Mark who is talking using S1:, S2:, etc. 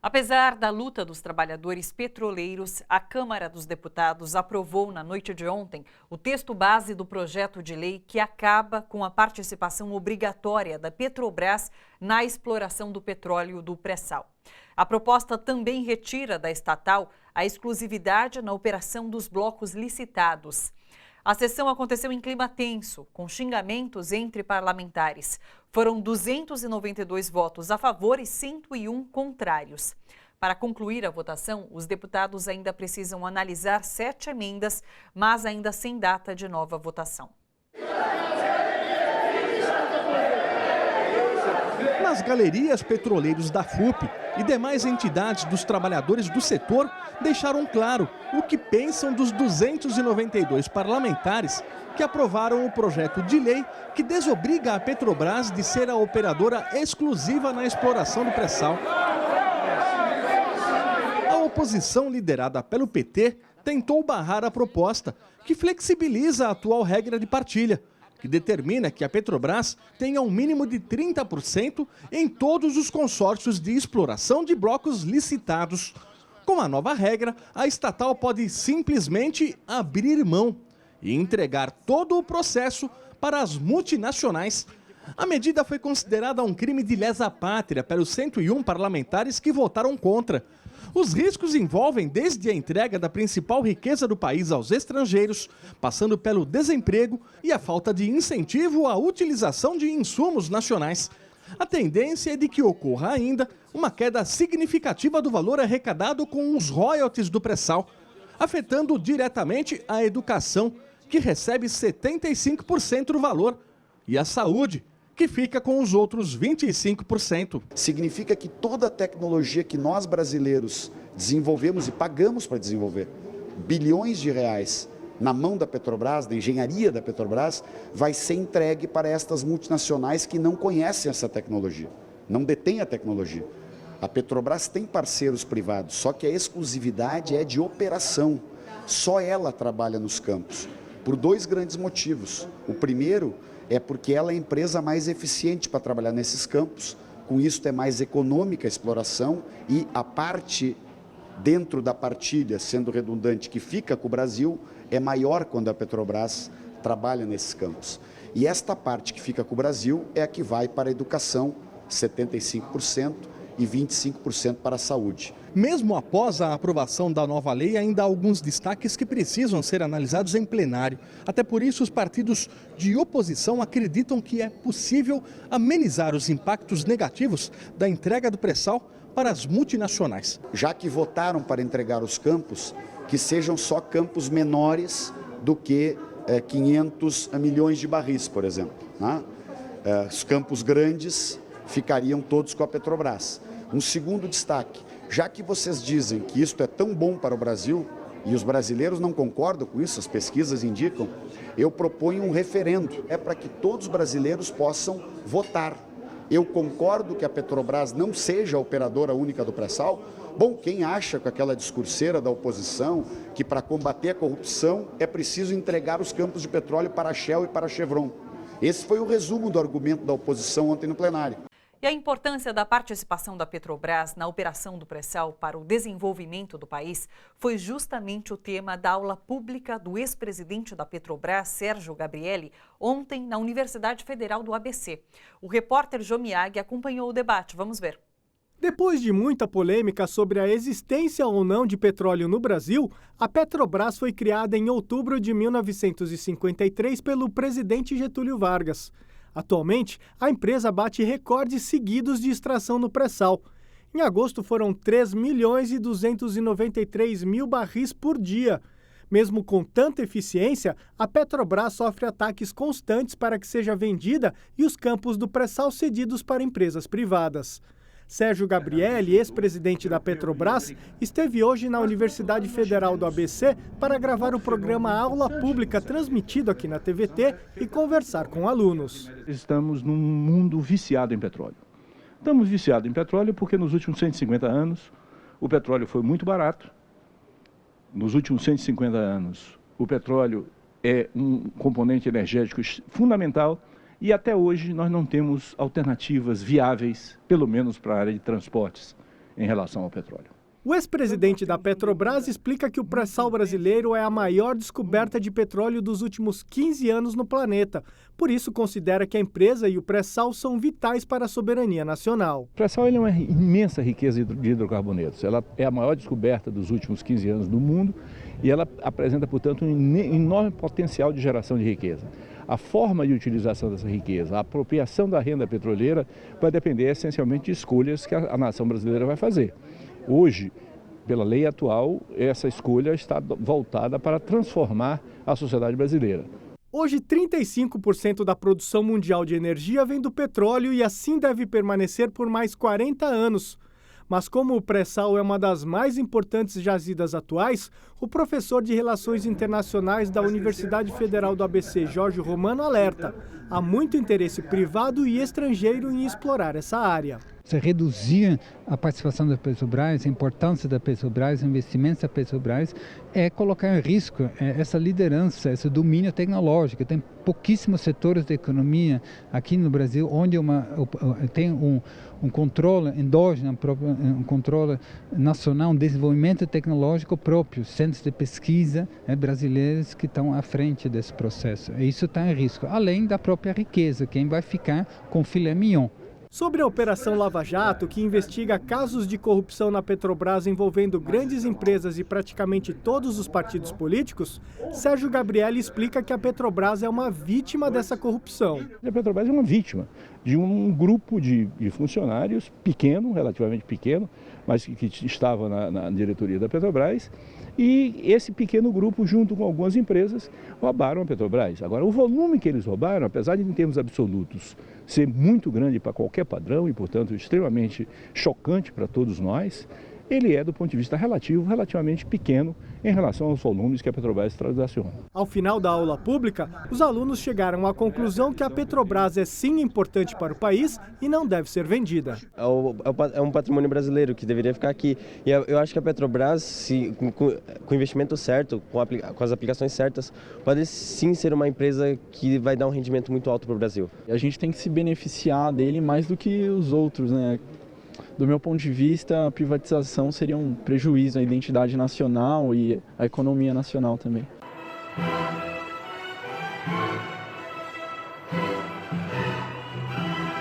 S1: Apesar da luta dos trabalhadores petroleiros, a Câmara dos Deputados aprovou na noite de ontem o texto base do projeto de lei que acaba com a participação obrigatória da Petrobras na exploração do petróleo do pré-sal. A proposta também retira da estatal a exclusividade na operação dos blocos licitados. A sessão aconteceu em clima tenso, com xingamentos entre parlamentares. Foram 292 votos a favor e 101 contrários. Para concluir a votação, os deputados ainda precisam analisar 7 emendas, mas ainda sem data de nova votação.
S2: Nas galerias, petroleiros da FUP e demais entidades dos trabalhadores do setor deixaram claro o que pensam dos 292 parlamentares que aprovaram o projeto de lei que desobriga a Petrobras de ser a operadora exclusiva na exploração do pré-sal. A oposição, liderada pelo PT, tentou barrar a proposta, que flexibiliza a atual regra de partilha, que determina que a Petrobras tenha um mínimo de 30% em todos os consórcios de exploração de blocos licitados. Com a nova regra, a estatal pode simplesmente abrir mão e entregar todo o processo para as multinacionais. A medida foi considerada um crime de lesa pátria pelos 101 parlamentares que votaram contra. Os riscos envolvem desde a entrega da principal riqueza do país aos estrangeiros, passando pelo desemprego e a falta de incentivo à utilização de insumos nacionais. A tendência é de que ocorra ainda uma queda significativa do valor arrecadado com os royalties do pré-sal, afetando diretamente a educação, que recebe 75% do valor, e a saúde, que fica com os outros 25%.
S3: Significa que toda a tecnologia que nós brasileiros desenvolvemos e pagamos para desenvolver, bilhões de reais na mão da Petrobras, da engenharia da Petrobras, vai ser entregue para estas multinacionais que não conhecem essa tecnologia, não detêm a tecnologia. A Petrobras tem parceiros privados, só que a exclusividade é de operação. Só ela trabalha nos campos, por 2 grandes motivos. O primeiro é porque ela é a empresa mais eficiente para trabalhar nesses campos, com isso é mais econômica a exploração e a parte dentro da partilha, sendo redundante, que fica com o Brasil, é maior quando a Petrobras trabalha nesses campos. E esta parte que fica com o Brasil é a que vai para a educação, 75%, e 25% para a saúde.
S2: Mesmo após a aprovação da nova lei, ainda há alguns destaques que precisam ser analisados em plenário. Até por isso, os partidos de oposição acreditam que é possível amenizar os impactos negativos da entrega do pré-sal para as multinacionais.
S3: Já que votaram para entregar os campos, que sejam só campos menores do que 500 milhões de barris, por exemplo, né? Os campos grandes ficariam todos com a Petrobras. Um segundo destaque, já que vocês dizem que isto é tão bom para o Brasil, e os brasileiros não concordam com isso, as pesquisas indicam, eu proponho um referendo, é para que todos os brasileiros possam votar. Eu concordo que a Petrobras não seja a operadora única do pré-sal. Bom, quem acha com aquela discurseira da oposição que para combater a corrupção é preciso entregar os campos de petróleo para a Shell e para a Chevron. Esse foi o resumo do argumento da oposição ontem no plenário.
S1: E a importância da participação da Petrobras na operação do pré-sal para o desenvolvimento do país foi justamente o tema da aula pública do ex-presidente da Petrobras, Sérgio Gabrielli, ontem na Universidade Federal do ABC. O repórter Jô Miyagi acompanhou o debate. Vamos ver.
S4: Depois de muita polêmica sobre a existência ou não de petróleo no Brasil, a Petrobras foi criada em outubro de 1953 pelo presidente Getúlio Vargas. Atualmente, a empresa bate recordes seguidos de extração no pré-sal. Em agosto foram 3.293.000 barris por dia. Mesmo com tanta eficiência, a Petrobras sofre ataques constantes para que seja vendida e os campos do pré-sal cedidos para empresas privadas. Sérgio Gabrielli, ex-presidente da Petrobras, esteve hoje na Universidade Federal do ABC para gravar o programa Aula Pública transmitido aqui na TVT e conversar com alunos.
S5: Estamos num mundo viciado em petróleo. Estamos viciados em petróleo porque nos últimos 150 anos o petróleo foi muito barato. Nos últimos 150 anos o petróleo é um componente energético fundamental E até hoje nós não temos alternativas viáveis, pelo menos para a área de transportes, em relação ao petróleo.
S4: O ex-presidente da Petrobras explica que o pré-sal brasileiro é a maior descoberta de petróleo dos últimos 15 anos no planeta. Por isso, considera que a empresa e o pré-sal são vitais para a soberania nacional.
S5: O pré-sal é uma imensa riqueza de hidrocarbonetos. Ela é a maior descoberta dos últimos 15 anos do mundo e ela apresenta, portanto, um enorme potencial de geração de riqueza. A forma de utilização dessa riqueza, a apropriação da renda petroleira vai depender essencialmente de escolhas que a nação brasileira vai fazer. Hoje, pela lei atual, essa escolha está voltada para transformar a sociedade brasileira.
S4: Hoje, 35% da produção mundial de energia vem do petróleo e assim deve permanecer por mais 40 anos. Mas como o pré-sal é uma das mais importantes jazidas atuais, o professor de Relações Internacionais da Universidade Federal do ABC, Jorge Romano, alerta: há muito interesse privado e estrangeiro em explorar essa área.
S6: Se reduzir a participação da Petrobras, a importância da Petrobras, investimentos da Petrobras, é colocar em risco essa liderança, esse domínio tecnológico. Tem pouquíssimos setores da economia aqui no Brasil onde tem um controle endógeno, um controle nacional, um desenvolvimento tecnológico próprio, centros de pesquisa brasileiros que estão à frente desse processo. Isso está em risco, além da própria riqueza, quem vai ficar com filé mignon.
S4: Sobre a Operação Lava Jato, que investiga casos de corrupção na Petrobras envolvendo grandes empresas e praticamente todos os partidos políticos, Sérgio Gabrielli explica que a Petrobras é uma vítima dessa corrupção.
S5: A Petrobras é uma vítima de um grupo de funcionários pequeno, relativamente pequeno, mas que estava na diretoria da Petrobras, e esse pequeno grupo, junto com algumas empresas, roubaram a Petrobras. Agora, o volume que eles roubaram, apesar de, em termos absolutos, ser muito grande para qualquer padrão e, portanto, extremamente chocante para todos nós, ele é, do ponto de vista relativo, relativamente pequeno em relação aos volumes que a Petrobras transaciona.
S4: Ao final da aula pública, os alunos chegaram à conclusão que a Petrobras é sim importante para o país e não deve ser vendida.
S7: É um patrimônio brasileiro que deveria ficar aqui. E eu acho que a Petrobras, com o investimento certo, com as aplicações certas, pode sim ser uma empresa que vai dar um rendimento muito alto para o Brasil.
S8: A gente tem que se beneficiar dele mais do que os outros, né? Do meu ponto de vista, a privatização seria um prejuízo à identidade nacional e à economia nacional também.